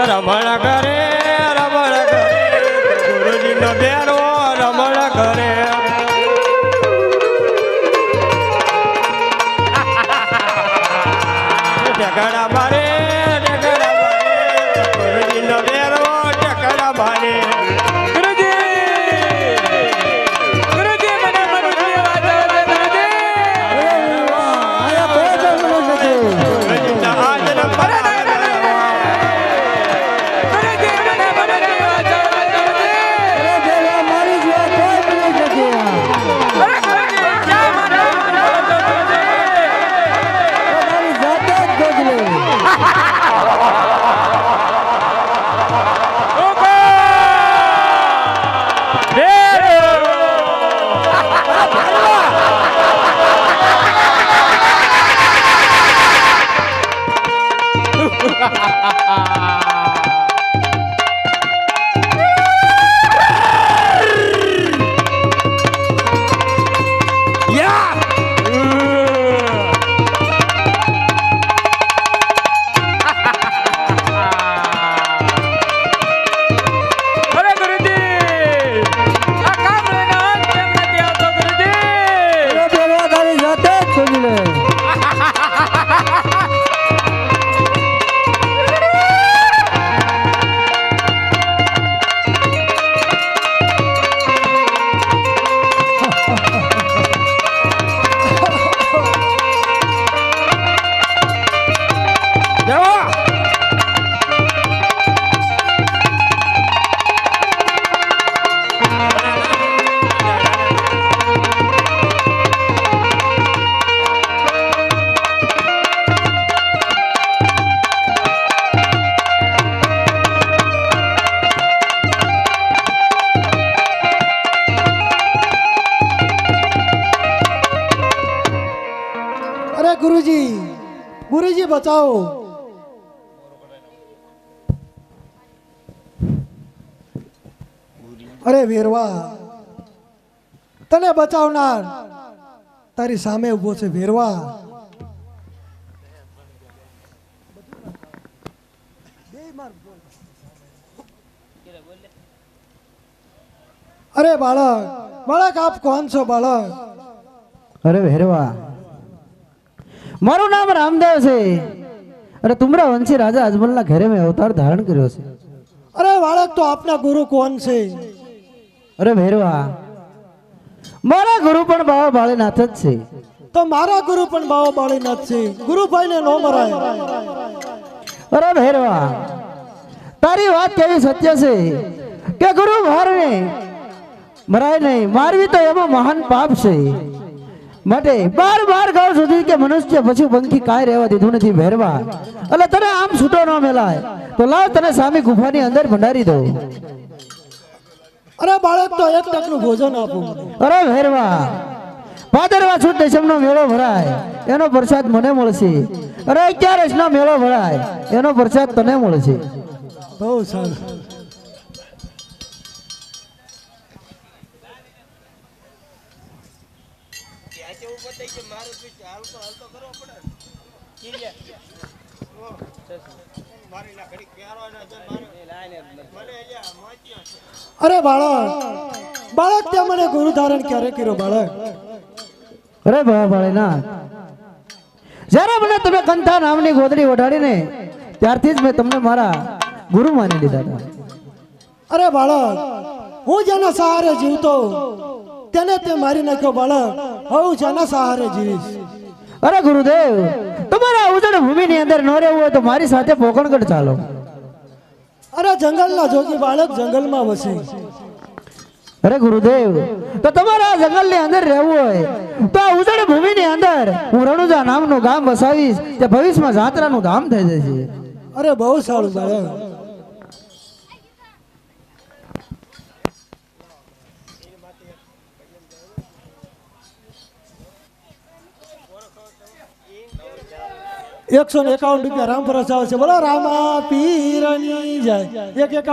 રમણ કરે ગુરુજી નો બેરો રમણ કરે ઢગડા મારે ગુરુજી નો બેરો ઢગડા મારે गुरुजी बचाओ। अरे वेरवा तने बचावनार तारी सामे उभो छे वेरवा। अरे बालक बालक आप कौन छो बालक? अरे वेरवा मारू नाम रामदेव से। अरे तुमरा वंशी राजा अजमल ना घरे में अवतार धारण कर्यो छे। अरे बालक तो आपना गुरु कौन छे? अरे भेरवा मारा गुरु पण बाबा बाळीनाथ ज छे। तो मारा गुरु पण बाबा बाळीनाथ छे। गुरु भाई ने नो मराय। अरे भेरवा तारी बात केवी सत्य छे के गुरु मारने मराय नहीं मारवी तो एमो महान पाप छे। માટે બાર બાર ગાવ સુધી કે મનુષ્ય પશુ પંખી કાય રહેવા દીધું નથી ભેરવા। એટલે તને આમ છૂટો ન મેલાય તો લાવ તને સામે ગુફાની અંદર ભંડારી દઉં। અરે બાળક તો એક ટકનું ભોજન આપો। અરે ભેરવા ભાદરવા સુદ દશમનો મેળો ભરાય એનો પ્રસાદ મને મળશે। અરે 11 મેળો ભરાય એનો પ્રસાદ તને મળશે। બહુ સારું। अरे बालक बालक त्या मने गुरु धारण क्यारे कर्यो बालक? अरे बाबा बाळीनाथ जरा મને તમે કંઠા નામની ગોદડી વઢાડીને ત્યારથી જ મેં તમને મારા ગુરુ માની લીધા હતા। अरे बालक હું જેના સહારે જીવતો તેને તે મારી નાખ્યો બાળક। હું જેના સહારે જીવીશ। અરે ગુરુદેવ તમારા ઉજળ ભૂમિની અંદર ન રહેવું હોય તો મારી સાથે પોકણગઢ ચાલો। अरे जंगलના જોગી બાળક જંગલમાં વસે। અરે ગુરુદેવ તો તમારા જંગલની અંદર રહેવું હોય તો આ ઉજળ ભૂમિની અંદર હું રણુજા નામનું ગામ વસાવીશ તે ભવિષ્યમાં જાત્રાનું ધામ થઈ જશે। अरे બહુ સારું બાળક। ₹151 રામ પ્રસાદ છે। બોલો રામા પીરની જાય। 151